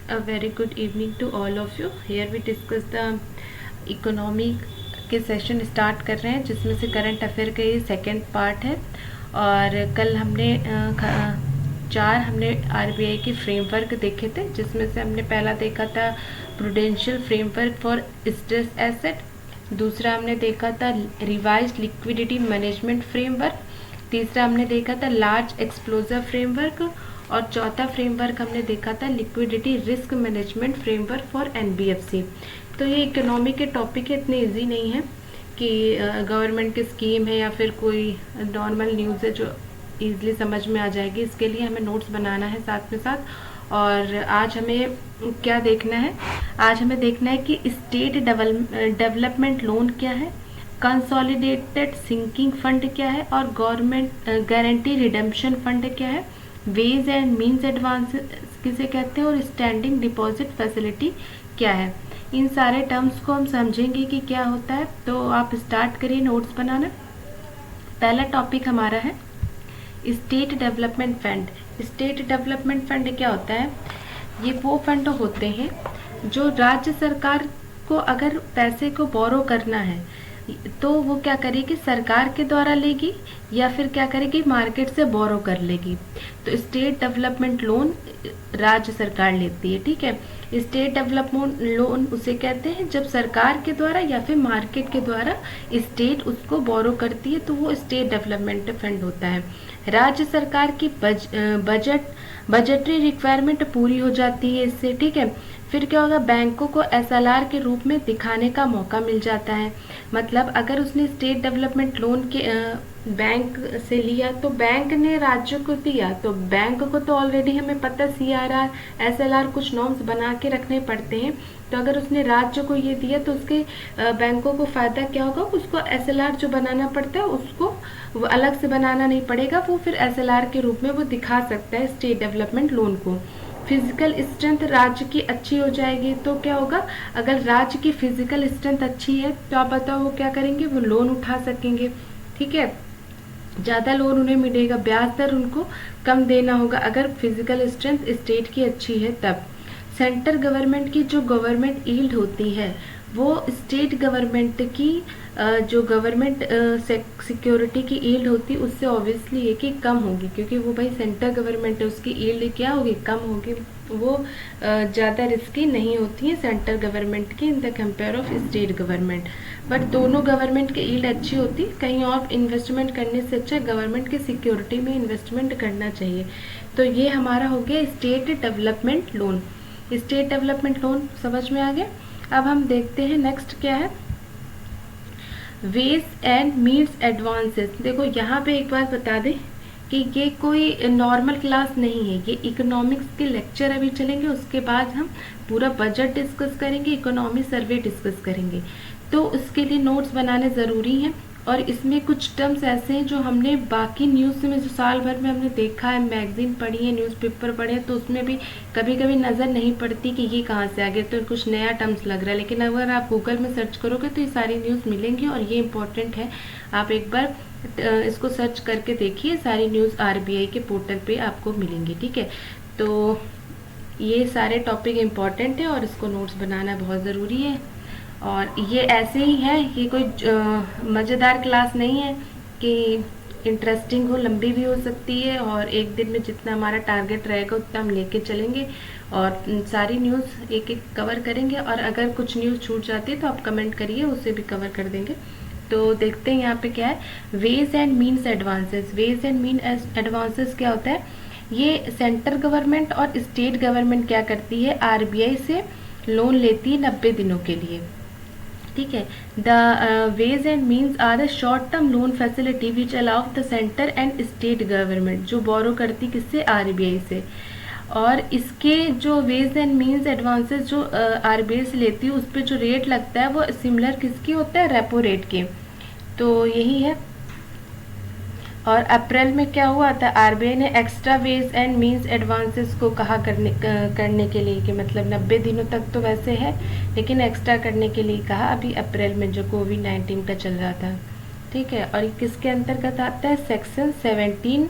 A very good evening to all of you. Here we discuss the economy के session start कर रहे हैं, जिसमें से करंट अफेयर का ये सेकेंड पार्ट है। और कल हमने हमने आरबीआई के फ्रेमवर्क देखे थे, जिसमें से हमने पहला देखा था prudential framework for stress asset, दूसरा हमने देखा था रिवाइज्ड लिक्विडिटी मैनेजमेंट फ्रेमवर्क, तीसरा हमने देखा था लार्ज एक्सप्लोजर फ्रेमवर्क, और चौथा फ्रेमवर्क हमने देखा था liquidity risk management framework for NBFC. तो ये इकोनॉमी के टॉपिक इतने इजी नहीं है कि गवर्नमेंट की स्कीम है या फिर कोई नॉर्मल न्यूज़ है जो ईजिली समझ में आ जाएगी। इसके लिए हमें नोट्स बनाना है साथ में साथ। और आज हमें क्या देखना है? आज हमें देखना है कि स्टेट डेवलपमेंट लोन क्या है, कंसोलिडेटेड सिंकिंग फंड क्या है, और गवर्नमेंट गारंटी रिडेम्पशन फंड क्या है, वेज एंड मीन्स एडवांस किसे कहते हैं, और स्टैंडिंग डिपॉजिट फैसिलिटी क्या है। इन सारे टर्म्स को हम समझेंगे कि क्या होता है। तो आप स्टार्ट करिए नोट्स बनाना। पहला टॉपिक हमारा है state development fund. State development fund क्या होता है? ये वो फंड होते हैं जो राज्य सरकार को अगर पैसे को बोरो करना है तो वो क्या करेगी, सरकार के द्वारा लेगी या फिर क्या करेगी, मार्केट से बोरो कर लेगी। तो स्टेट डेवलपमेंट लोन राज्य सरकार लेती है, ठीक है। स्टेट डेवलपमेंट लोन उसे कहते हैं जब सरकार के द्वारा या फिर मार्केट के द्वारा स्टेट उसको बोरो करती है, तो वो स्टेट डेवलपमेंट फंड होता है। राज्य सरकार की बजटरी रिक्वायरमेंट पूरी हो जाती है इससे, ठीक है। फिर क्या होगा, बैंकों को एसएलआर के रूप में दिखाने का मौका मिल जाता है। मतलब अगर उसने स्टेट डेवलपमेंट लोन के बैंक से लिया तो बैंक ने राज्य को दिया, तो बैंक को तो ऑलरेडी हमें पता सीआरआर एसएलआर कुछ नॉर्म्स बना के रखने पड़ते हैं। तो अगर उसने राज्य को ये दिया तो उसके बैंकों को फायदा क्या होगा, उसको एसएलआर जो बनाना पड़ता है उसको वो अलग से बनाना नहीं पड़ेगा, वो फिर एसएलआर के रूप में वो दिखा सकता है स्टेट डेवलपमेंट लोन को। फिजिकल स्ट्रेंथ राज्य की अच्छी हो जाएगी तो क्या होगा, अगर राज्य की फिजिकल स्ट्रेंथ अच्छी है तो आप बताओ वो क्या करेंगे, वो लोन उठा सकेंगे, ठीक है। ज़्यादा लोन उन्हें मिलेगा, ब्याज दर उनको कम देना होगा अगर फिजिकल स्ट्रेंथ स्टेट की अच्छी है तब। सेंट्रल गवर्नमेंट की जो गवर्नमेंट यील्ड होती है वो स्टेट गवर्नमेंट की जो गवर्नमेंट सिक्योरिटी की यील्ड होती है उससे ऑब्वियसली है कि कम होगी, क्योंकि वो भाई सेंट्रल गवर्नमेंट है, उसकी यील्ड क्या होगी, कम होगी। वो ज़्यादा रिस्की नहीं होती है सेंट्रल गवर्नमेंट की in the compare of state government. But दोनों गवर्नमेंट की यील्ड अच्छी होती, कहीं और इन्वेस्टमेंट करने से अच्छा गवर्नमेंट की सिक्योरिटी में इन्वेस्टमेंट करना चाहिए। तो ये हमारा हो गया state development loan. State development loan समझ में आ गया। अब हम देखते हैं नेक्स्ट क्या है, वेज एंड मीन्स एडवांसेस। देखो यहाँ पे एक बात बता दें कि ये कोई नॉर्मल क्लास नहीं है, ये इकोनॉमिक्स के लेक्चर अभी चलेंगे, उसके बाद हम पूरा बजट डिस्कस करेंगे, इकोनॉमी सर्वे डिस्कस करेंगे। तो उसके लिए नोट्स बनाने ज़रूरी हैं। और इसमें कुछ टर्म्स ऐसे हैं जो हमने बाकी न्यूज़ में जो साल भर में हमने देखा है, मैगजीन पढ़ी है, न्यूज़पेपर पढ़े हैं, तो उसमें भी कभी कभी नज़र नहीं पड़ती कि ये कहाँ से आ गया, तो कुछ नया टर्म्स लग रहा है। लेकिन अगर आप गूगल में सर्च करोगे तो ये सारी न्यूज़ मिलेंगी और ये इंपॉर्टेंट है। आप एक बार इसको सर्च करके देखिए, सारी न्यूज़ आरबीआई के पोर्टल पे आपको मिलेंगी, ठीक है। तो ये सारे टॉपिक इम्पॉर्टेंट है और इसको नोट्स बनाना बहुत ज़रूरी है। और ये ऐसे ही है, ये कोई मज़ेदार क्लास नहीं है कि इंटरेस्टिंग हो, लंबी भी हो सकती है, और एक दिन में जितना हमारा टारगेट रहेगा उतना हम लेके चलेंगे और सारी न्यूज़ एक एक कवर करेंगे। और अगर कुछ न्यूज़ छूट जाती है तो आप कमेंट करिए, उसे भी कवर कर देंगे। तो देखते हैं यहाँ पे क्या है, ways and means advances. Ways and mean advances क्या होता है, ये सेंट्रल गवर्नमेंट और स्टेट गवर्नमेंट क्या करती है, आरबीआई से लोन लेती है 90 दिनों के लिए, ठीक है। The ways and means are the short term loan facility which allow the centre and state government, जो बोरो करती किससे, आरबीआई से। और इसके जो वेज एंड मीन्स एडवांसेस जो आरबीआई से लेती है उस पर जो रेट लगता है वो सिमिलर किसकी होता है, रेपो रेट के। तो यही है। और अप्रैल में क्या हुआ था, आरबीआई ने extra ways and means advances को कहा करने के लिए कि मतलब 90 दिनों तक तो वैसे है, लेकिन एक्स्ट्रा करने के लिए कहा अभी अप्रैल में जो कोविड-19 का चल रहा था, ठीक है। और किसके अंतर्गत आता है, सेक्शन 17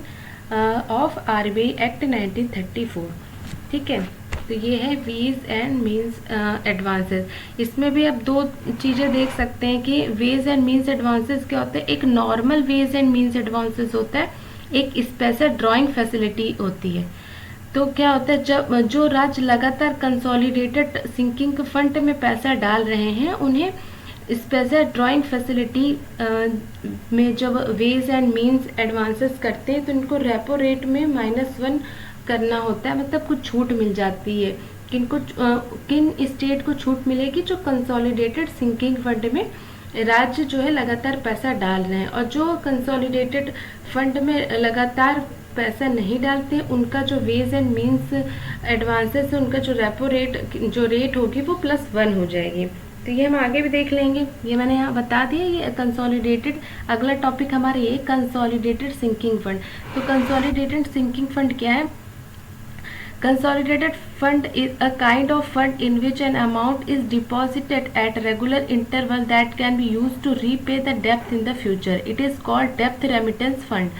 ऑफ आरबीआई एक्ट 1934, ठीक है। तो ये है वेज एंड मीन्स एडवांसेस। इसमें भी आप दो चीज़ें देख सकते हैं कि वेज एंड मीन्स एडवांसेस क्या होते हैं। एक normal ways and means advances होता है, एक स्पेशल ड्राइंग फैसिलिटी होती है। तो क्या होता है, जब जो राज्य लगातार कंसोलिडेटेड सिंकिंग फंड में पैसा डाल रहे हैं उन्हें स्पेशल ड्राइंग फैसिलिटी में जब वेज एंड मीन्स एडवांसेस करते हैं तो इनको रेपो रेट में -1 करना होता है, मतलब कुछ छूट मिल जाती है। किन स्टेट को छूट मिलेगी, जो कंसोलिडेटेड सिंकिंग फंड में राज्य जो है लगातार पैसा डाल रहे हैं, और जो कंसोलिडेटेड फंड में लगातार पैसा नहीं डालते उनका जो वेज एंड मीन्स एडवांसेस है उनका जो रेपो रेट जो रेट होगी वो +1 हो जाएगी। तो ये हम आगे भी देख लेंगे, ये मैंने यहाँ बता दिया। ये कंसोलिडेटेड, अगला टॉपिक हमारा ये कंसोलिडेटेड सिंकिंग फंड। तो कंसोलिडेटेड सिंकिंग फंड क्या है? Consolidated fund is a kind of fund in which an amount is deposited at regular interval that can be used to repay the debt in the future. It is called debt remittance fund.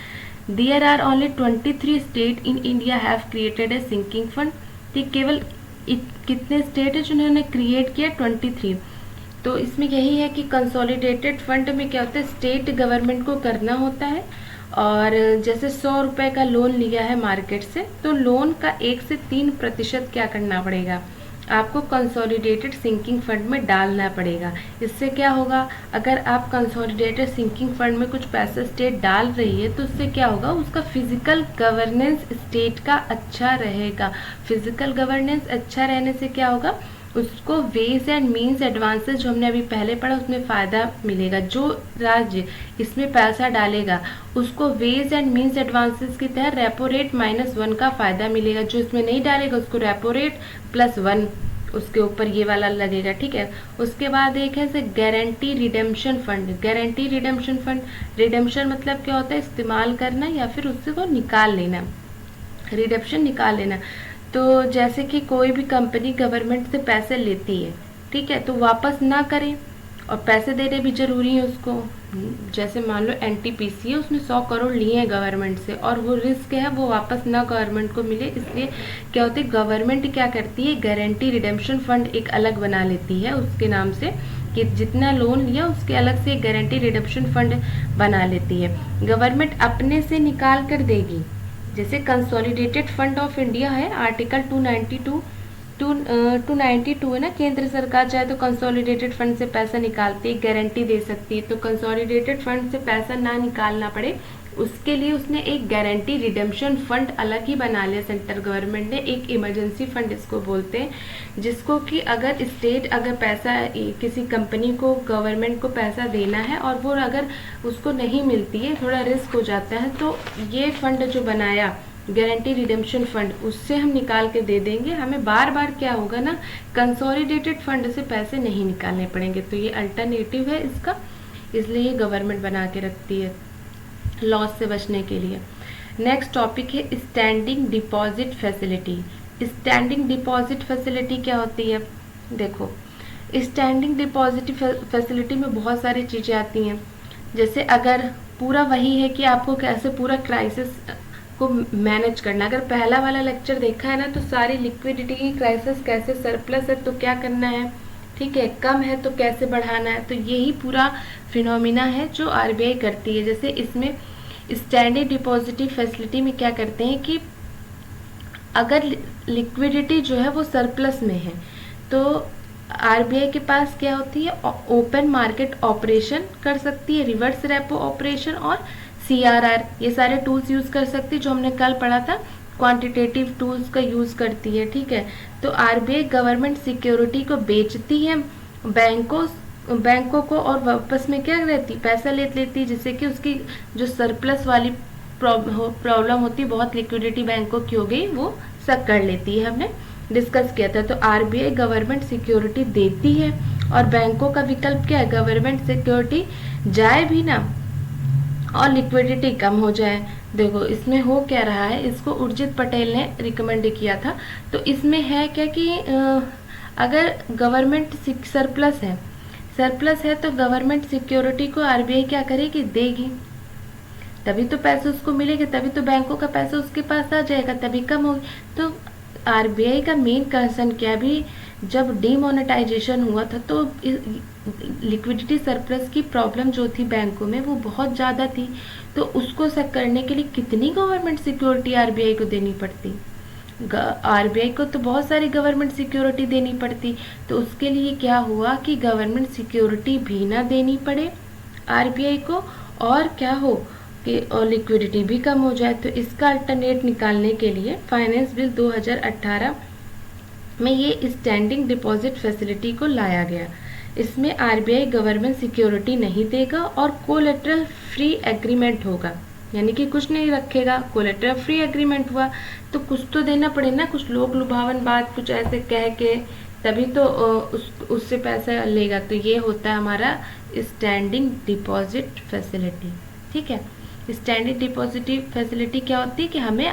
There are only 23 states in India have created a sinking fund. ये केवल कितने state है जिन्होंने create किया? 23। तो इसमें यही है कि कंसोलिडेटेड फंड में क्या होता है, स्टेट गवर्नमेंट को करना होता है। और जैसे 100 रुपये का लोन लिया है मार्केट से, तो लोन का 1 से 3% क्या करना पड़ेगा, आपको कंसोलिडेटेड सिंकिंग फंड में डालना पड़ेगा। इससे क्या होगा, अगर आप कंसोलिडेटेड सिंकिंग फंड में कुछ पैसा स्टेट डाल रही है तो उससे क्या होगा, उसका फिजिकल गवर्नेंस स्टेट का अच्छा रहेगा। फिजिकल गवर्नेंस अच्छा रहने से क्या होगा, उसको वेज एंड मीन्स एडवांसेस जो हमने अभी पहले पढ़ा उसमें फ़ायदा मिलेगा। जो राज्य इसमें पैसा डालेगा उसको वेज एंड मीन्स एडवांसेस के तहत रेपो रेट -1 का फ़ायदा मिलेगा। जो इसमें नहीं डालेगा उसको रेपो रेट +1 उसके ऊपर ये वाला लगेगा, ठीक है। उसके बाद एक है से guarantee redemption fund. Guarantee redemption fund, redemption मतलब क्या होता है, इस्तेमाल करना या फिर उससे वो निकाल लेना, रिडेम्पशन निकाल लेना। तो जैसे कि कोई भी कंपनी गवर्नमेंट से पैसे लेती है, ठीक है, तो वापस ना करें और पैसे देने भी जरूरी है उसको। जैसे मान लो एनटीपीसी है, उसने 100 करोड़ लिए हैं गवर्नमेंट से और वो रिस्क है वो वापस ना गवर्नमेंट को मिले, इसलिए क्या होती है, गवर्नमेंट क्या करती है, गारंटी रिडेम्पशन फंड एक अलग बना लेती है उसके नाम से, कि जितना लोन लिया उसके अलग से गारंटी रिडेम्पशन फंड बना लेती है। गवर्नमेंट अपने से निकाल कर देगी। जैसे कंसोलिडेटेड फंड ऑफ इंडिया है, आर्टिकल 292 है ना, केंद्र सरकार चाहे तो कंसोलिडेटेड फंड से पैसा निकालती है, गारंटी दे सकती है। तो कंसोलिडेटेड फंड से पैसा ना निकालना पड़े उसके लिए उसने एक गारंटी रिडेम्पशन फंड अलग ही बना लिया सेंट्रल गवर्नमेंट ने, एक इमरजेंसी फंड इसको बोलते हैं, जिसको कि अगर स्टेट अगर पैसा किसी कंपनी को गवर्नमेंट को पैसा देना है और वो अगर उसको नहीं मिलती है, थोड़ा रिस्क हो जाता है, तो ये फंड जो बनाया गारंटी रिडेम्पशन फंड उससे हम निकाल के दे देंगे। हमें बार बार क्या होगा ना, कंसोलिडेटेड फंड से पैसे नहीं निकालने पड़ेंगे। तो ये अल्टरनेटिव है इसका, इसलिए ये गवर्नमेंट बना के रखती है लॉस से बचने के लिए। नेक्स्ट टॉपिक है standing deposit facility. Standing deposit facility क्या होती है? देखो, स्टैंडिंग डिपॉजिट फैसिलिटी में बहुत सारी चीज़ें आती हैं। जैसे अगर पूरा वही है कि आपको कैसे पूरा क्राइसिस को मैनेज करना। अगर पहला वाला लेक्चर देखा है ना, तो सारी लिक्विडिटी की क्राइसिस, कैसे सरप्लस है तो क्या करना है, ठीक है, कम है तो कैसे बढ़ाना है, तो यही पूरा फिनोमिना है जो आरबीआई करती है। जैसे इसमें स्टैंडिंग डिपॉजिट फैसिलिटी में क्या करते हैं कि अगर लिक्विडिटी जो है वो सरप्लस में है तो आरबीआई के पास क्या होती है, ओपन मार्केट ऑपरेशन कर सकती है, रिवर्स रेपो ऑपरेशन और सीआरआर, ये सारे टूल्स यूज कर सकती है जो हमने कल पढ़ा था, क्वांटिटेटिव टूल्स का यूज करती है, ठीक है। तो आरबीआई गवर्नमेंट सिक्योरिटी को बेचती है बैंकों को और वापस में क्या रहती, पैसा ले लेती है, जिससे कि उसकी जो सरप्लस वाली प्रॉब्लम होती है, बहुत लिक्विडिटी बैंकों की हो गई, वो सब कर लेती है, हमने डिस्कस किया था। तो आरबीआई गवर्नमेंट सिक्योरिटी देती है और बैंकों का विकल्प क्या है, गवर्नमेंट सिक्योरिटी जाए भी ना और लिक्विडिटी कम हो जाए। देखो इसमें हो क्या रहा है, इसको उर्जित पटेल ने रिकमेंड किया था। तो इसमें है क्या कि अगर गवर्नमेंट सरप्लस है तो गवर्नमेंट सिक्योरिटी को आरबीआई क्या करेगी, देगी, तभी तो पैसे उसको मिलेंगे, तभी तो बैंकों का पैसा उसके पास आ जाएगा, तभी कम होगी। तो आरबीआई का मेन कंसर्न क्या, भी जब डीमोनेटाइजेशन हुआ था तो लिक्विडिटी सरप्लस की प्रॉब्लम जो थी बैंकों में वो बहुत ज़्यादा थी, तो उसको सेट करने के लिए कितनी गवर्नमेंट सिक्योरिटी आरबीआई को देनी पड़ती, आरबीआई को तो बहुत सारी गवर्नमेंट सिक्योरिटी देनी पड़ती। तो उसके लिए क्या हुआ कि गवर्नमेंट सिक्योरिटी भी ना देनी पड़े आरबीआई को, और क्या हो कि लिक्विडिटी भी कम हो जाए। तो इसका अल्टरनेट निकालने के लिए फाइनेंस बिल 2018 में ये स्टैंडिंग डिपॉजिट फैसिलिटी को लाया गया। इसमें आरबीआई गवर्नमेंट सिक्योरिटी नहीं देगा और कोलेटरल फ्री एग्रीमेंट होगा, यानी कि कुछ नहीं रखेगा, कोलेटरल फ्री एग्रीमेंट हुआ तो कुछ तो देना पड़े ना, कुछ लोग लुभावन बात कुछ ऐसे कह के तभी तो उससे पैसा लेगा। तो ये होता है हमारा स्टैंडिंग डिपॉजिट फैसिलिटी। ठीक है, स्टैंडिंग डिपॉजिट फैसिलिटी क्या होती है कि हमें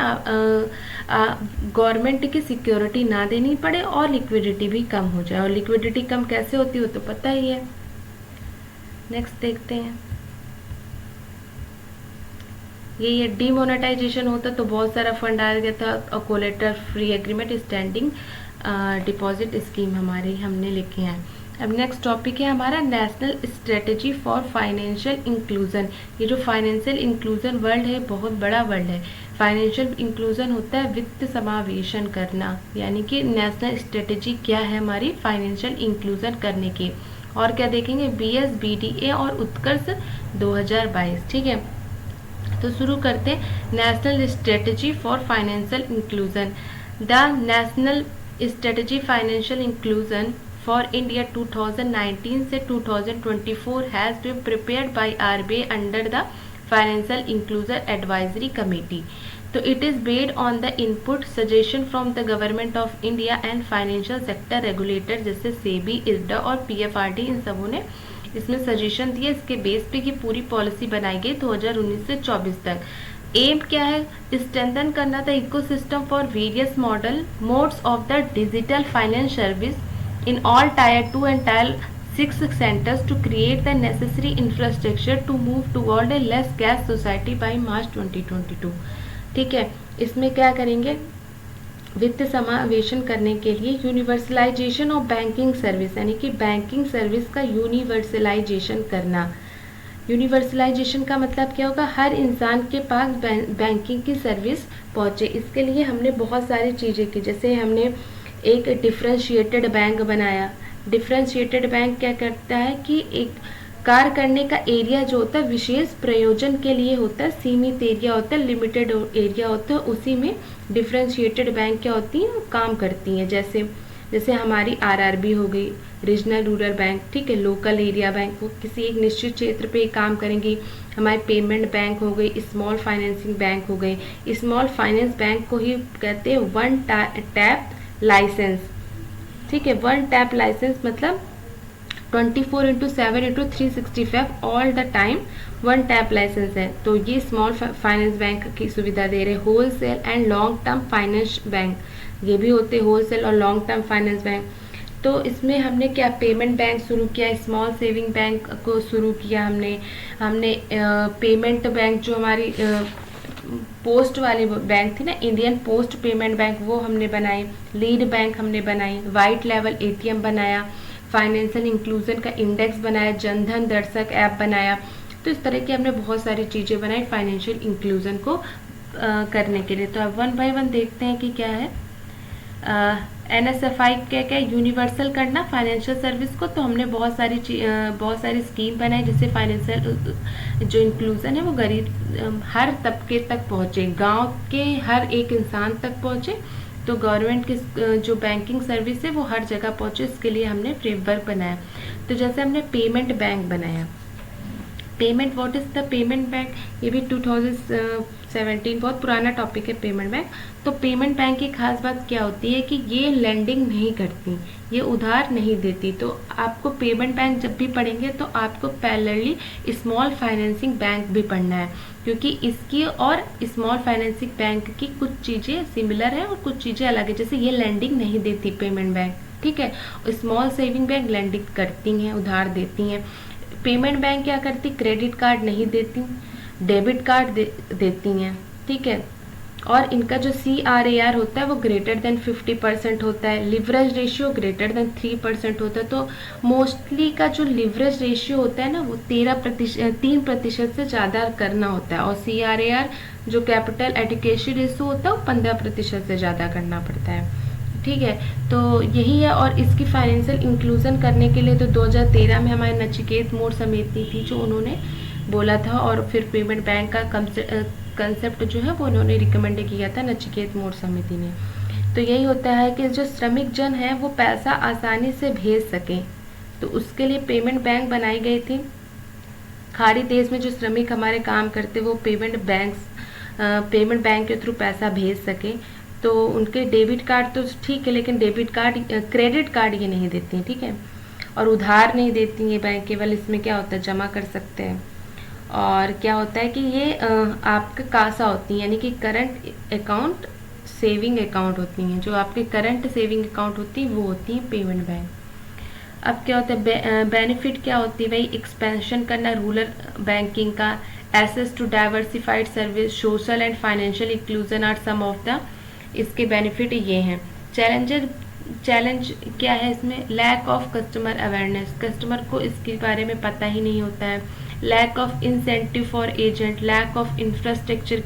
गवर्नमेंट की सिक्योरिटी ना देनी पड़े और लिक्विडिटी भी कम हो जाए। और लिक्विडिटी कम कैसे होती हो तो पता ही है। नेक्स्ट देखते हैं, ये डीमोनेटाइजेशन होता तो बहुत सारा फंड आ गया था, और collateral free agreement standing deposit scheme हमारी हमने लिखे हैं। अब नेक्स्ट टॉपिक है हमारा national strategy for financial inclusion. ये जो फाइनेंशियल इंक्लूजन वर्ल्ड है बहुत बड़ा वर्ल्ड है। फाइनेंशियल इंक्लूजन होता है वित्त समावेशन करना, यानी कि नेशनल स्ट्रेटजी क्या है हमारी फाइनेंशियल इंक्लूजन करने की। और क्या देखेंगे, BSBDA और उत्कर्ष 2022। ठीक है, तो शुरू करते हैं national strategy for financial inclusion. The national strategy financial inclusion for India 2019 से 2024 has been prepared by RBI under the financial inclusion advisory committee. तो it is based on the input suggestion from the government of India and financial sector regulator जैसे सेबी, इस्डा और पीएफआरडी, इन सबों ने इसमें suggestion दिए। इसके base पे की पूरी पॉलिसी बनाई गई 2019 से 24 तक। एम क्या है, स्ट्रेंथन करना the ecosystem for various modes of the digital finance service in all Tier 2 and Tier 6 centers to create the necessary infrastructure to move toward a less cash society by March 2022। ठीक है, इसमें क्या करेंगे, वित्त समावेशन करने के लिए यूनिवर्सलाइजेशन ऑफ बैंकिंग सर्विस, यानी कि बैंकिंग सर्विस का यूनिवर्सलाइजेशन करना। यूनिवर्सलाइजेशन का मतलब क्या होगा, हर इंसान के पास बैंकिंग की सर्विस पहुँचे। इसके लिए हमने बहुत सारी चीज़ें की, जैसे हमने एक डिफ्रेंशिएटेड बैंक बनाया। डिफ्रेंशिएटेड बैंक क्या करता है कि एक कार्य करने का एरिया जो होता है विशेष प्रयोजन के लिए होता है, सीमित एरिया होता है, लिमिटेड एरिया होता है, उसी में डिफ्रेंशिएटेड बैंक क्या होती हैं, काम करती हैं। जैसे हमारी आरआरबी हो गई, रीजनल रूरल बैंक। ठीक है, लोकल एरिया बैंक, वो किसी एक निश्चित क्षेत्र पे काम करेंगी। हमारे पेमेंट बैंक हो गई, स्मॉल फाइनेंसिंग बैंक हो गई। स्मॉल फाइनेंस बैंक को ही कहते हैं वन टैप लाइसेंस। ठीक है, वन टैप लाइसेंस मतलब 24/7/365 all the time one tap licence है। तो ये स्मॉल फाइनेंस बैंक की सुविधा दे रहे। Wholesale and long term finance bank, ये भी होते होलसेल और लॉन्ग टर्म फाइनेंस बैंक। तो इसमें हमने क्या, पेमेंट बैंक शुरू किया, स्मॉल सेविंग बैंक को शुरू किया हमने पेमेंट बैंक जो हमारी पोस्ट वाली बैंक थी ना, इंडियन पोस्ट पेमेंट बैंक, वो हमने बनाई। लीड बैंक हमने बनाई, वाइट लेवल एटीएम बनाया, फाइनेंशियल इंक्लूजन का इंडेक्स बनाया, जनधन दर्शक ऐप बनाया। तो इस तरह की हमने बहुत सारी चीज़ें बनाई फाइनेंशियल इंक्लूजन को करने के लिए। तो अब 1 बाय 1 देखते हैं कि क्या है। NSFI क्या यूनिवर्सल करना फाइनेंशियल सर्विस को। तो हमने बहुत सारी स्कीम बनाई जिससे फाइनेंशियल जो इंक्लूजन है वो गरीब हर तबके तक पहुँचे, गांव के हर एक इंसान तक पहुँचे। तो गवर्नमेंट की जो बैंकिंग सर्विस है वो हर जगह पहुँचे, इसके लिए हमने फ्रेमवर्क बनाया। तो जैसे हमने पेमेंट बैंक बनाया, payment, what is the payment bank, ये भी 2017 बहुत पुराना टॉपिक है पेमेंट बैंक। तो पेमेंट बैंक की खास बात क्या होती है कि ये लेंडिंग नहीं करती, ये उधार नहीं देती। तो आपको पेमेंट बैंक जब भी पढ़ेंगे तो आपको पैरेलली स्मॉल फाइनेंसिंग बैंक भी पढ़ना है, क्योंकि इसकी और स्मॉल फाइनेंसिंग बैंक की कुछ चीज़ें सिमिलर है और कुछ चीज़ें अलग है। जैसे ये लेंडिंग नहीं देती पेमेंट बैंक, ठीक है, स्मॉल सेविंग बैंक लेंडिंग करती हैं, उधार देती हैं। पेमेंट बैंक क्या करती, क्रेडिट कार्ड नहीं देती, डेबिट कार्ड देती हैं। ठीक है, और इनका जो CRAR होता है वो ग्रेटर देन 50% होता है, लिवरेज रेशियो ग्रेटर देन 3% होता है। तो मोस्टली का जो लिवरेज रेशियो होता है ना वो 3% से ज़्यादा करना होता है, और CRAR जो कैपिटल एडिक्वेसी रेशियो होता है वो 15% से ज़्यादा करना पड़ता है। ठीक है, तो यही है। और इसकी फाइनेंशियल इंक्लूजन करने के लिए तो 2013 में हमारे नचिकेत मोर समिति थी जो उन्होंने बोला था, और फिर पेमेंट बैंक का कंसेप्ट जो है वो उन्होंने रिकमेंड किया था नचिकेत मोर समिति ने। तो यही होता है कि जो श्रमिक जन है वो पैसा आसानी से भेज सकें, तो उसके लिए पेमेंट बैंक बनाई गई थी। खाड़ी देश में जो श्रमिक हमारे काम करते वो पेमेंट बैंक के थ्रू पैसा भेज सकें। तो उनके डेबिट कार्ड तो ठीक है, लेकिन डेबिट कार्ड क्रेडिट कार्ड ये नहीं देती हैं, ठीक है, और उधार नहीं देती हैं बैंक, केवल इसमें क्या होता है जमा कर सकते हैं। और क्या होता है कि ये आपका कासा होती है, यानी कि करंट अकाउंट सेविंग अकाउंट होती हैं। जो आपके करंट सेविंग अकाउंट होती है वो होती हैं पेमेंट बैंक। अब क्या होता है बेनिफिट क्या होती है भाई, एक्सपेंशन करना रूरल बैंकिंग का, access to diversified service, social and financial inclusion are some of the इसके बेनिफिट ये हैं। चैलेंज क्या है इसमें, lack of customer awareness, customer को इसके बारे में पता ही नहीं होता है, lack of incentive for agent, lack of infrastructure,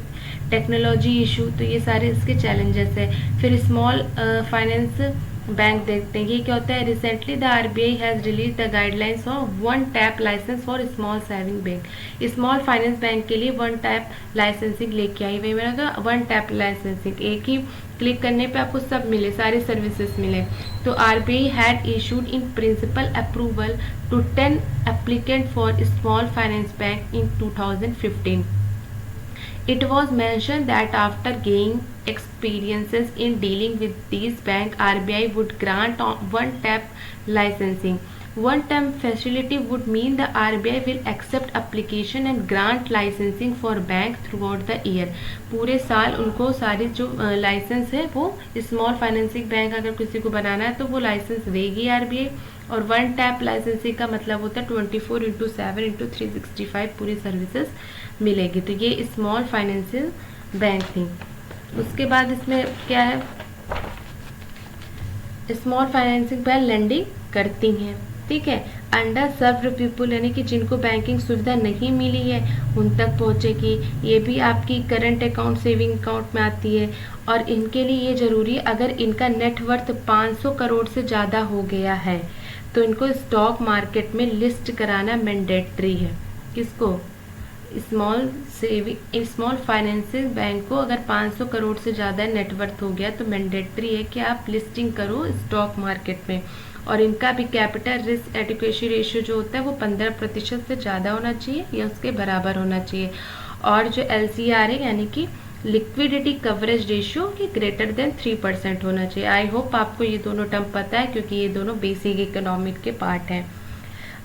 technology issue, तो ये सारे इसके चैलेंजेस है। फिर स्मॉल फाइनेंस बैंक देखते हैं, ये क्या होता है, recently the RBI has released the guidelines of one tap licence for small saving bank. Small finance bank के लिए वन टैप लाइसेंसिंग लेके आई, वही मेरा वन टैप लाइसेंसिंग, एक ही क्लिक करने पे आपको सब मिले, सारे सर्विसेज मिले। तो RBI had issued in principle approval to 10 applicant for small finance bank in 2015. It was mentioned that after gaining experiences in dealing with these banks, RBI would grant one-tap licensing. One-tap facility would mean the RBI will accept application and grant licensing for bank throughout the year. पूरे साल उनको सारी जो licence है वो small financing bank अगर किसी को बनाना है तो वो लाइसेंस देगी RBI। और वन टैप लाइसेंसिंग का मतलब होता है 24/7/365 पूरी सर्विसेज मिलेगी। तो ये स्मॉल फाइनेंशियल बैंक थी। उसके बाद इसमें क्या है, स्मॉल फाइनेंसिंग बैंक लेंडिंग करती हैं, ठीक है, अंडर सर्व्ड पीपुल, यानी कि जिनको बैंकिंग सुविधा नहीं मिली है उन तक पहुंचेगी। ये भी आपकी करंट अकाउंट सेविंग अकाउंट में आती है। और इनके लिए ये जरूरी है, अगर इनका नेटवर्थ 500 करोड़ से ज़्यादा हो गया है तो इनको स्टॉक मार्केट में लिस्ट कराना मैंडेटरी है। किसको, स्मॉल फाइनेंशियल बैंक को अगर 500 करोड़ से ज़्यादा नेटवर्थ हो गया तो मैंडेटरी है कि आप लिस्टिंग करो स्टॉक मार्केट में। और इनका भी कैपिटल रिस्क एडिक्वेसी रेशियो जो होता है वो 15% से ज़्यादा होना चाहिए या उसके बराबर होना चाहिए। और जो LCR है यानी कि लिक्विडिटी कवरेज रेशियो की ग्रेटर देन 3% होना चाहिए। आई होप आपको ये दोनों टर्म पता है क्योंकि ये दोनों बेसिक इकोनॉमिक के पार्ट हैं।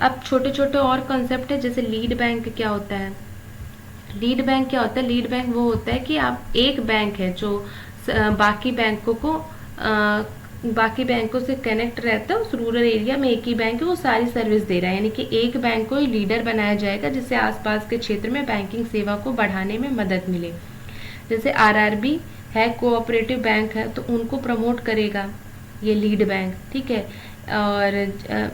अब छोटे छोटे और कॉन्सेप्ट है, जैसे लीड बैंक क्या होता है। लीड बैंक क्या होता है, लीड बैंक वो होता है कि आप एक बैंक है जो बाकी बैंकों से कनेक्ट रहता है, उस रूरल एरिया में एक ही बैंक है वो सारी सर्विस दे रहा है, यानी कि एक बैंक को ही लीडर बनाया जाएगा जिससे आसपास के क्षेत्र में बैंकिंग सेवा को बढ़ाने में मदद मिले। जैसे RRB है, कोऑपरेटिव बैंक है, तो उनको प्रमोट करेगा ये लीड बैंक, ठीक है। और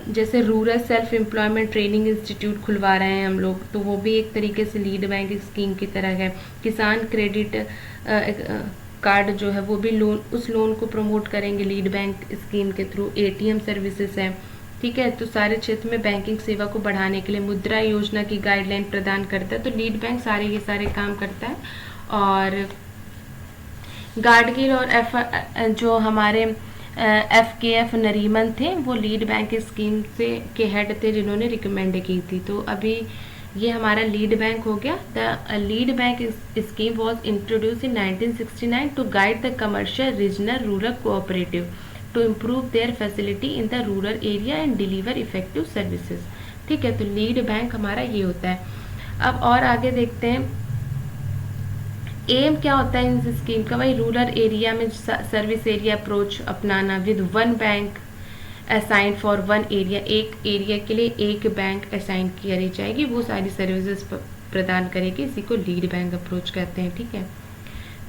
जैसे rural self employment training institute खुलवा रहे हैं हम लोग, तो वो भी एक तरीके से लीड बैंक स्कीम की तरह है। किसान क्रेडिट कार्ड जो है वो भी उस लोन को प्रमोट करेंगे लीड बैंक स्कीम के थ्रू। ATM सर्विसेज है, ठीक है। तो सारे क्षेत्र में बैंकिंग सेवा को बढ़ाने के लिए मुद्रा योजना की गाइडलाइन प्रदान करता है, तो लीड बैंक ये सारे काम करता है। और गाडगिल और जो हमारे FKF नरीमन थे वो लीड बैंक स्कीम के हेड थे जिन्होंने रिकमेंड की थी। तो अभी ये हमारा लीड बैंक हो गया। The lead bank scheme was introduce in 1969 to guide the commercial regional rural cooperative to improve their facility in the rural area and deliver effective services, ठीक है। तो लीड बैंक हमारा ये होता है। अब और आगे देखते हैं एम क्या होता है इन स्कीम का, भाई रूरल एरिया में सर्विस एरिया अप्रोच अपनाना with one bank assign for one area, एक एरिया के लिए एक बैंक असाइन करी जाएगी, वो सारी सर्विसेज प्रदान करेगी, इसी को लीड बैंक अप्रोच कहते हैं, ठीक है।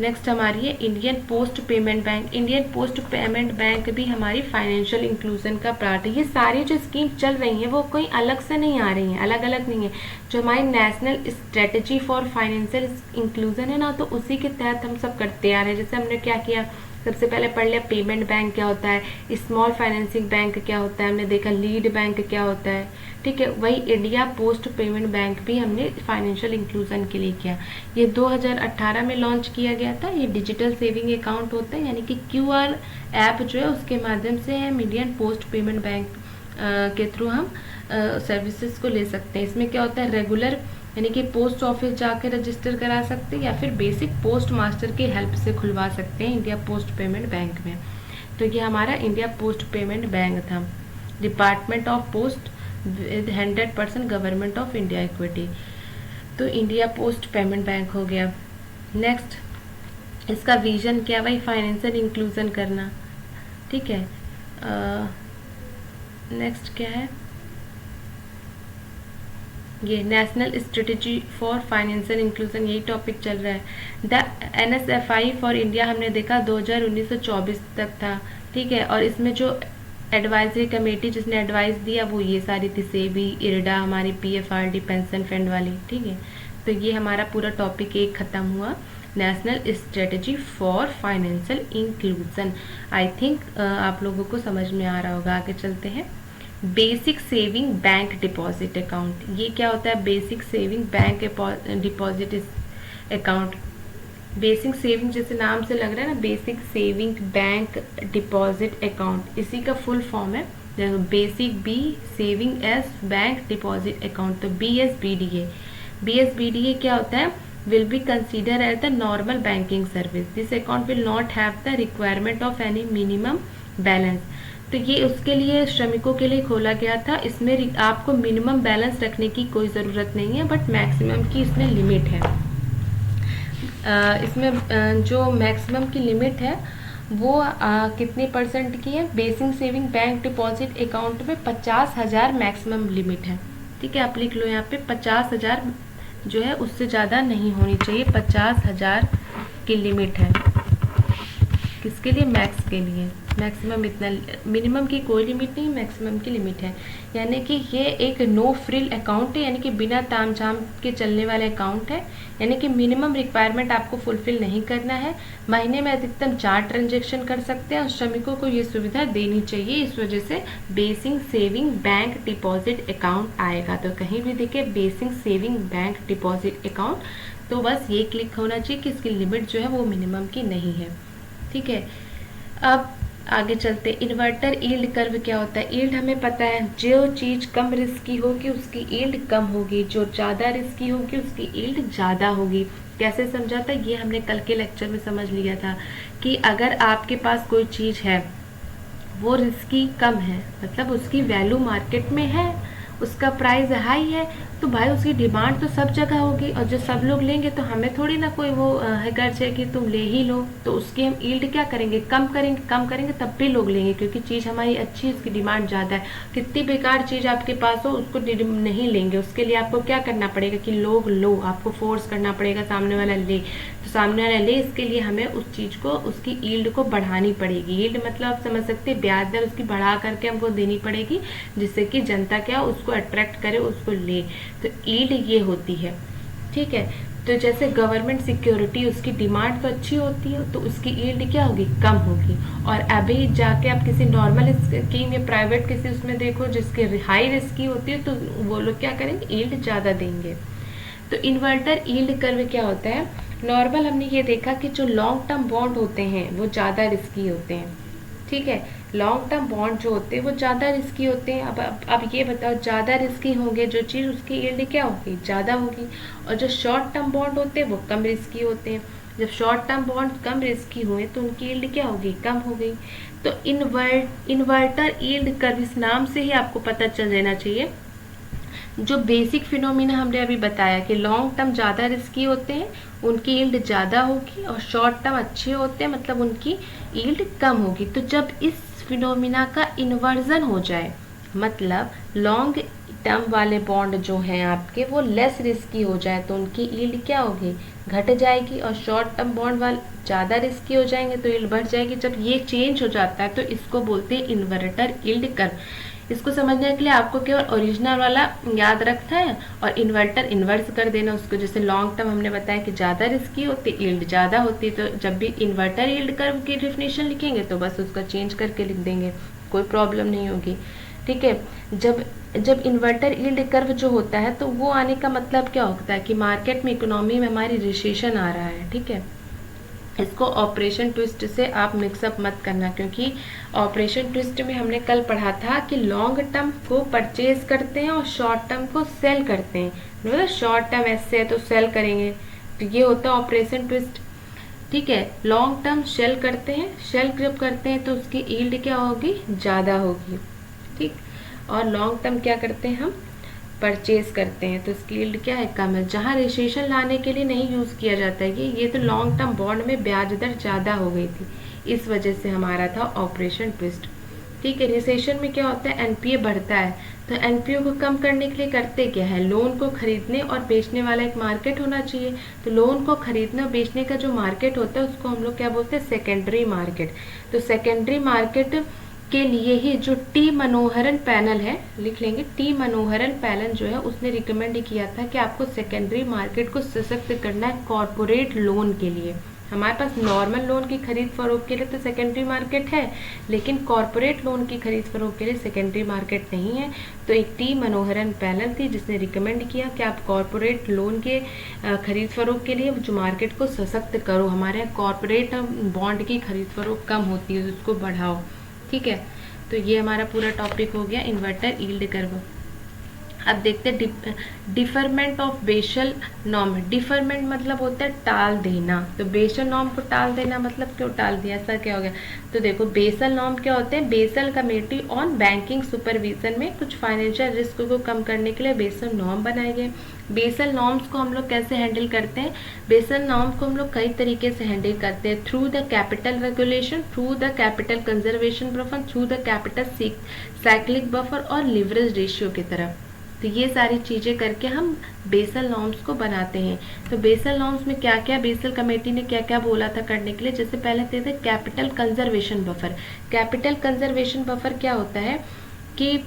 नेक्स्ट हमारी है Indian post payment bank. Indian post payment bank भी हमारी फाइनेंशियल इंक्लूजन का पार्ट है। ये सारी जो स्कीम चल रही हैं वो कोई अलग से नहीं आ रही हैं, अलग अलग नहीं है। जो हमारी national strategy for financial inclusion है ना, तो उसी के तहत हम सब करते आ रहे हैं। जैसे हमने क्या किया, सबसे पहले पढ़ लिया पेमेंट बैंक क्या होता है, स्मॉल फाइनेंसिंग बैंक क्या होता है, हमने देखा लीड बैंक क्या होता है, ठीक है। वही इंडिया पोस्ट पेमेंट बैंक भी हमने फाइनेंशियल इंक्लूजन के लिए किया। ये 2018 में लॉन्च किया गया था। ये डिजिटल सेविंग अकाउंट होता है, यानी कि क्यूआर ऐप जो है उसके माध्यम से हम इंडियन पोस्ट पेमेंट बैंक के थ्रू हम सर्विसेज को ले सकते हैं। इसमें क्या होता है, रेगुलर यानी कि पोस्ट ऑफिस जाके रजिस्टर करा सकते हैं या फिर बेसिक पोस्ट मास्टर की हेल्प से खुलवा सकते हैं इंडिया पोस्ट पेमेंट बैंक में। तो ये हमारा इंडिया पोस्ट पेमेंट बैंक था। Department of post with 100% government of India equity. तो इंडिया पोस्ट पेमेंट बैंक हो गया। नेक्स्ट इसका विजन क्या, भाई फाइनेंशियल इंक्लूजन करना, ठीक है। नेक्स्ट क्या है, ये national strategy for financial inclusion, यही टॉपिक चल रहा है। द NSFI फॉर इंडिया हमने देखा 2019-24 तक था, ठीक है। और इसमें जो एडवाइजरी कमेटी जिसने एडवाइस दिया वो ये सारी थी, सेबी, इरडा, हमारी PFRD पेंशन फंड वाली, ठीक है। तो ये हमारा पूरा टॉपिक एक खत्म हुआ, national strategy for financial inclusion. I think आप लोगों को समझ में आ रहा होगा। आगे चलते हैं। Basic saving bank deposit account, ये क्या होता है, basic saving bank deposit account. Basic saving जैसे नाम से लग रहा है ना, basic saving bank deposit account, इसी का फुल फॉर्म है। Basic B saving S bank deposit account, तो BSBDA। BSBDA क्या होता है, will be considered as the normal banking service. This account will not have the requirement of any minimum balance. तो ये उसके लिए श्रमिकों के लिए खोला गया था। इसमें आपको मिनिमम बैलेंस रखने की कोई ज़रूरत नहीं है, बट मैक्सिमम की इसमें लिमिट है। इसमें जो मैक्सिमम की लिमिट है वो कितनी % की है, basic saving bank deposit account में 50,000 मैक्सिमम लिमिट है, ठीक है। आप लिख लो यहाँ पे 50,000 जो है उससे ज़्यादा नहीं होनी चाहिए, 50,000 की लिमिट है। किसके लिए, मैक्स के लिए। मैक्सिमम इतना, मिनिमम की कोई लिमिट नहीं, मैक्सिमम की लिमिट है। यानी कि ये एक नो फ्रिल अकाउंट है, यानी कि बिना ताम झाम के चलने वाले अकाउंट है। यानी कि मिनिमम रिक्वायरमेंट आपको फुलफिल नहीं करना है। महीने में अधिकतम 4 ट्रांजेक्शन कर सकते हैं और श्रमिकों को ये सुविधा देनी चाहिए। इस वजह से basic saving bank deposit account आएगा। तो कहीं भी देखे basic saving bank deposit account, तो बस ये क्लिक होना चाहिए कि इसकी लिमिट जो है वो मिनिमम की नहीं है, ठीक है। अब आगे चलते, इन्वर्टर यील्ड कर्व क्या होता है। यील्ड हमें पता है, जो चीज़ कम रिस्की होगी उसकी यील्ड कम होगी, जो ज़्यादा रिस्की होगी उसकी यील्ड ज़्यादा होगी। कैसे समझा था, ये हमने कल के लेक्चर में समझ लिया था कि अगर आपके पास कोई चीज़ है वो रिस्की कम है, मतलब उसकी वैल्यू मार्केट में है, उसका प्राइस हाई है, तो भाई उसकी डिमांड तो सब जगह होगी और जो सब लोग लेंगे तो हमें थोड़ी ना कोई वो गर्ज है कि तुम ले ही लो। तो उसकी हम यील्ड क्या करेंगे, कम करेंगे तब भी लोग लेंगे, क्योंकि चीज़ हमारी अच्छी है, उसकी डिमांड ज़्यादा है। कितनी बेकार चीज़ आपके पास हो उसको नहीं लेंगे, उसके लिए आपको क्या करना पड़ेगा कि लोग लो, आपको फोर्स करना पड़ेगा, सामने वाला ले। तो सामने वाला ले, इसके लिए हमें उस चीज़ को, उसकी यील्ड को बढ़ानी पड़ेगी। यील्ड मतलब आप समझ सकते हैं, ब्याज दर उसकी बढ़ा करके हमको देनी पड़ेगी, जिससे कि जनता क्या उसको अट्रैक्ट करे, उसको ले। तो यील्ड ये होती है, ठीक है। तो जैसे गवर्नमेंट सिक्योरिटी, उसकी डिमांड तो अच्छी होती है, तो उसकी यील्ड क्या होगी, कम होगी। और अभी जाके आप किसी नॉर्मल स्कीम या प्राइवेट किसी उसमें देखो जिसके हाई रिस्क की होती है, तो वो लोग क्या करेंगे, यील्ड ज़्यादा देंगे। तो इन्वर्टर यील्ड कर्व क्या होता है, नॉर्मल हमने ये देखा कि जो लॉन्ग टर्म बॉन्ड होते हैं वो ज़्यादा रिस्की होते हैं, ठीक है। लॉन्ग टर्म बॉन्ड जो होते हैं वो ज़्यादा रिस्की होते हैं। अब ये बताओ, ज़्यादा रिस्की होंगे जो चीज़, उसकी यील्ड क्या होगी, ज़्यादा होगी। और जो शॉर्ट टर्म बॉन्ड होते हैं वो कम रिस्की होते हैं। जब शॉर्ट टर्म बॉन्ड कम रिस्की हुए तो उनकी यील्ड क्या होगी, कम हो गई। तो इन्वर्टर यील्ड कर्व, इस नाम से ही आपको पता चल जाना चाहिए। जो बेसिक फिनोमिना हमने अभी बताया कि लॉन्ग टर्म ज़्यादा रिस्की होते हैं, उनकी यील्ड ज़्यादा होगी, और शॉर्ट टर्म अच्छे होते हैं, मतलब उनकी यील्ड कम होगी। तो जब इस फिनोमिना का इन्वर्जन हो जाए, मतलब लॉन्ग टर्म वाले बॉन्ड जो हैं आपके वो लेस रिस्की हो जाए तो उनकी यील्ड क्या होगी, घट जाएगी, और शॉर्ट टर्म बॉन्ड वाले ज़्यादा रिस्की हो जाएंगे तो यील्ड बढ़ जाएगी। जब ये चेंज हो जाता है तो इसको बोलते हैं इन्वर्टर यील्ड कर्व। इसको समझने के लिए आपको केवल ओरिजिनल वाला याद रखना है और इन्वर्टर इन्वर्स कर देना उसको। जैसे लॉन्ग टर्म हमने बताया कि ज़्यादा रिस्की होती, यील्ड ज़्यादा होती, तो जब भी इन्वर्टर यील्ड कर्व की डेफिनेशन लिखेंगे तो बस उसका चेंज करके लिख देंगे, कोई प्रॉब्लम नहीं होगी। ठीक है, जब जब इन्वर्टर यील्ड कर्व जो होता है तो वो आने का मतलब क्या होता है कि मार्केट में, इकोनॉमी में हमारी रिसेशन आ रहा है। ठीक है, इसको ऑपरेशन ट्विस्ट से आप मिक्सअप मत करना, क्योंकि ऑपरेशन ट्विस्ट में हमने कल पढ़ा था कि लॉन्ग टर्म को परचेज करते हैं और शॉर्ट टर्म को सेल करते हैं। मतलब शॉर्ट टर्म ऐसे है तो सेल करेंगे, तो ये होता है ऑपरेशन ट्विस्ट। ठीक है, लॉन्ग टर्म सेल करते हैं, सेल जब करते हैं तो उसकी यील्ड क्या होगी, ज़्यादा होगी। ठीक, और लॉन्ग टर्म क्या करते हैं हम, परचेज करते हैं तो इसकी यील्ड क्या है, कम है। जहाँ रिसेशन लाने के लिए नहीं यूज़ किया जाता है ये तो लॉन्ग टर्म बॉन्ड में ब्याज दर ज़्यादा हो गई थी, इस वजह से हमारा था ऑपरेशन ट्विस्ट। ठीक है, रिसेशन में क्या होता है, एनपीए बढ़ता है, तो एनपीए को कम करने के लिए करते क्या है, लोन को खरीदने और बेचने वाला एक मार्केट होना चाहिए। तो लोन को खरीदने और बेचने का जो मार्केट होता है उसको हम लोग क्या बोलते हैं, सेकेंडरी मार्केट। तो सेकेंडरी मार्केट के लिए ही जो टी मनोहरन पैनल है, लिख लेंगे, टी मनोहरन पैनल जो है उसने रिकमेंड किया था कि आपको सेकेंडरी मार्केट को सशक्त करना है कॉरपोरेट लोन के लिए। हमारे पास नॉर्मल लोन की खरीद फरोख्त के लिए तो सेकेंडरी मार्केट है, लेकिन कॉरपोरेट लोन की खरीद फरोख्त के लिए सेकेंडरी मार्केट नहीं है। तो एक टी मनोहरन पैनल थी जिसने रिकमेंड किया कि आप कॉरपोरेट लोन के खरीद फरोख्त के लिए जो मार्केट को सशक्त करो, हमारे यहाँ कॉरपोरेट बॉन्ड की खरीद फरोख्त कम होती है, उसको बढ़ाओ। ठीक है, तो ये हमारा पूरा टॉपिक हो गया इन्वर्टर यील्ड कर्व। अब देखते हैं deferment of Basel norm. Deferment मतलब होता है टाल देना, तो बेसल नॉर्म को टाल देना मतलब क्यों टाल दिया, ऐसा क्या हो गया। तो देखो बेसल नॉर्म क्या होते हैं, basal committee on banking supervision में कुछ फाइनेंशियल रिस्क को कम करने के लिए बेसल नॉर्म बनाए गए। बेसल नॉर्म्स को हम लोग कैसे हैंडल करते हैं, बेसल नॉर्म्स को हम लोग कई तरीके से हैंडल करते हैं, through the capital regulation, through the capital conservation buffer, through the capital cyclic buffer और लिवरेज रेशियो की तरफ। तो ये सारी चीज़ें करके हम बेसल नॉर्म्स को बनाते हैं। तो बेसल नॉर्म्स में क्या क्या बेसल कमेटी ने क्या क्या बोला था करने के लिए, जैसे पहले थे capital conservation buffer. Capital conservation buffer क्या होता है कि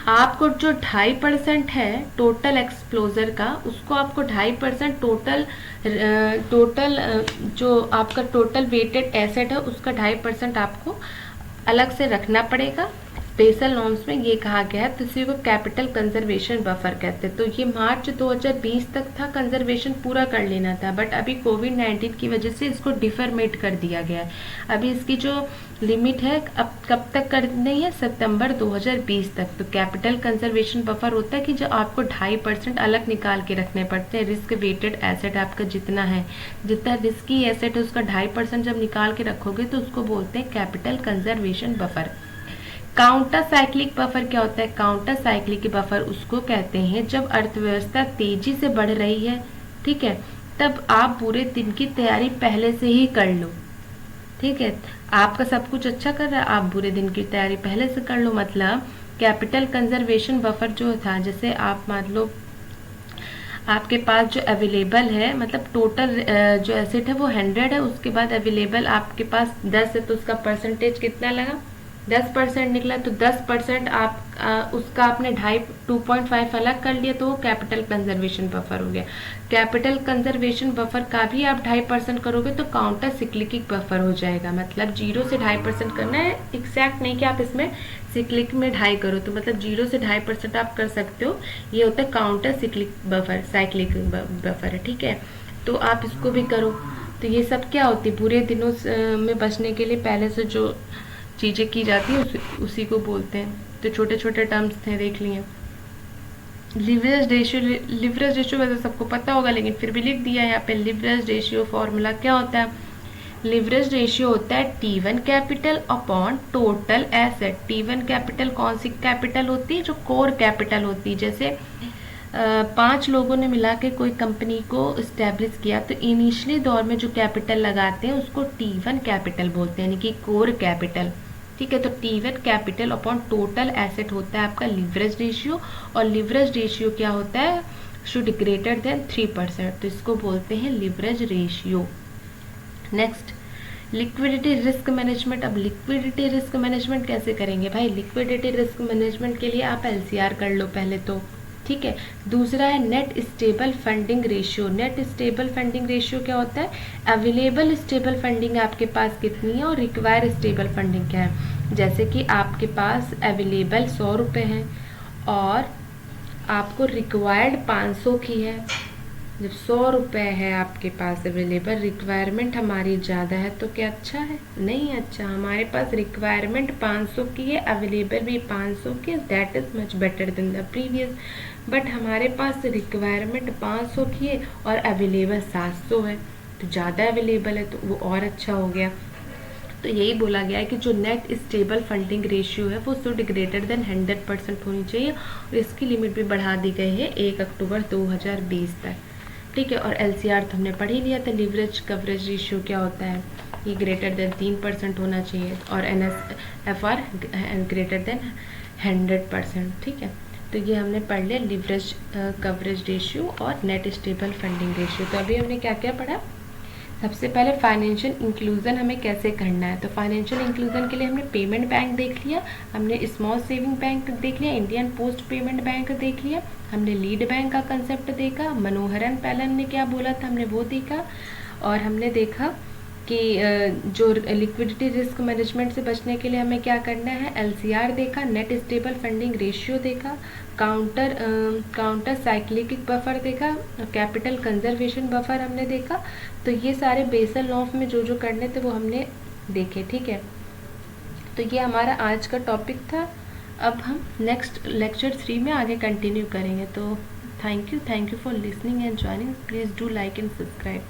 आपको जो 2.5% है टोटल एक्सप्लोजर का, उसको आपको 2.5% टोटल जो आपका टोटल वेटेड एसेट है उसका 2.5% आपको अलग से रखना पड़ेगा। बेसल नॉर्म्स में ये कहा गया है, तो इसी को कैपिटल कंजर्वेशन बफर कहते हैं। तो ये मार्च 2020 तक था, कंजर्वेशन पूरा कर लेना था, बट अभी कोविड-19 की वजह से इसको डिफरमेट कर दिया गया है। अभी इसकी जो लिमिट है अब कब तक करनी है, सितंबर 2020 तक। तो कैपिटल कंजर्वेशन बफर होता है कि जो आपको 2.5% अलग निकाल के रखने पड़ते हैं। रिस्क वेटेड एसेट आपका जितना है, जितना रिस्की एसेट है उसका 2.5% जब निकाल के रखोगे तो उसको बोलते हैं capital conservation buffer. Counter cyclic buffer क्या होता है, काउंटर साइक्लिक बफर उसको कहते हैं जब अर्थव्यवस्था तेजी से बढ़ रही है, ठीक है, तब आप पूरे दिन की तैयारी पहले से ही कर लो। ठीक है, आपका सब कुछ अच्छा कर रहा है, आप पूरे दिन की तैयारी पहले से कर लो। मतलब कैपिटल कंजर्वेशन बफर जो था, जैसे आप मान लो आपके पास जो अवेलेबल है, मतलब टोटल जो एसेट है वो 100 है, उसके बाद अवेलेबल आपके पास 10 है, तो उसका परसेंटेज कितना लगा, 10% निकला। तो 10% आप उसका आपने 2.5 अलग कर लिया, तो वो कैपिटल कंजर्वेशन बफर हो गया। कैपिटल कंजर्वेशन बफर का भी आप 2.5% करोगे तो काउंटर सिक्लिक बफर हो जाएगा। मतलब 0 से 2.5% करना है, एग्जैक्ट नहीं कि आप इसमें सिक्लिक में 2.5 करो, तो मतलब 0 से 2.5% आप कर सकते हो। ये होता है काउंटर सिक्लिक बफर, साइक्लिक बफर है। ठीक है, तो आप इसको भी करो। तो ये सब क्या होती है, बुरे दिनों में बचने के लिए पहले से जो चीज़ें की जाती है उसी को बोलते हैं। तो छोटे छोटे टर्म्स थे, देख लिए। लिवरेज रेशियो वैसे सबको पता होगा, लेकिन फिर भी लिख दिया यहाँ पे। लिवरेज रेशियो फॉर्मूला क्या होता है, लिवरेज रेशियो होता है T1 capital upon total asset. T1 capital कौन सी कैपिटल होती है, जो कोर कैपिटल होती है। जैसे 5 लोगों ने मिला के कोई कंपनी को इस्टेब्लिश किया, तो इनिशियली दौर में जो कैपिटल लगाते हैं उसको T1 कैपिटल बोलते हैं, यानी कि कोर कैपिटल। ठीक है। तो T1 capital upon total asset होता है आपका लीवरेज रेशियो, और लीवरेज रेशियो क्या होता है, शुड ग्रेटर देन 3%, तो इसको बोलते हैं leverage ratio. Next, liquidity risk management. अब लिक्विडिटी रिस्क मैनेजमेंट कैसे करेंगे भाई, लिक्विडिटी रिस्क मैनेजमेंट के लिए आप LCR कर लो पहले तो, ठीक है। दूसरा है net stable funding ratio. Net stable funding ratio क्या होता है, अवेलेबल स्टेबल फंडिंग आपके पास कितनी है और रिक्वायर स्टेबल फंडिंग क्या है। जैसे कि आपके पास अवेलेबल 100 रुपये हैं और आपको रिक्वायर्ड 500 की है। जब 100 रुपये है आपके पास अवेलेबल, रिक्वायरमेंट हमारी ज़्यादा है, तो क्या अच्छा है, नहीं अच्छा। हमारे पास रिक्वायरमेंट 500 की है, अवेलेबल भी 500 की है, that is much better than the previous. But हमारे पास रिक्वायरमेंट 500 की है और अवेलेबल 700 है, तो ज़्यादा अवेलेबल है, तो वो और अच्छा हो गया। तो यही बोला गया है कि जो नेट स्टेबल फंडिंग रेशियो है वो शुड ग्रेटर देन 100% होनी चाहिए, और इसकी लिमिट भी बढ़ा दी गई है 1 अक्टूबर 2020 तक, ठीक है। और LCR तो हमने पढ़ ही लिया था, लीवरेज कवरेज रेशियो क्या होता है, ये ग्रेटर देन 3% होना चाहिए, और NSFR ग्रेटर देन 100%, ठीक है। तो ये हमने पढ़ लिया लीवरेज कवरेज रेशियो और नेट स्टेबल फंडिंग रेशियो। तो अभी हमने क्या क्या पढ़ा, सबसे पहले फाइनेंशियल इंक्लूजन हमें कैसे करना है। तो फाइनेंशियल इंक्लूजन के लिए हमने पेमेंट बैंक देख लिया, हमने स्मॉल सेविंग बैंक देख लिया, इंडियन पोस्ट पेमेंट बैंक देख लिया, हमने लीड बैंक का कंसेप्ट देखा, मनोहरन पैलन ने क्या बोला था हमने वो देखा, और हमने देखा कि जो लिक्विडिटी रिस्क मैनेजमेंट से बचने के लिए हमें क्या करना है, LCR देखा, नेट स्टेबल फंडिंग रेशियो देखा, काउंटर साइक्लिक बफर देखा, कैपिटल कंजर्वेशन बफर हमने देखा। तो ये सारे बेसल लॉ में जो जो करने थे वो हमने देखे, ठीक है। तो ये हमारा आज का टॉपिक था। अब हम नेक्स्ट लेक्चर 3 में आगे कंटिन्यू करेंगे। तो thank you for listening and joining, please do like and subscribe.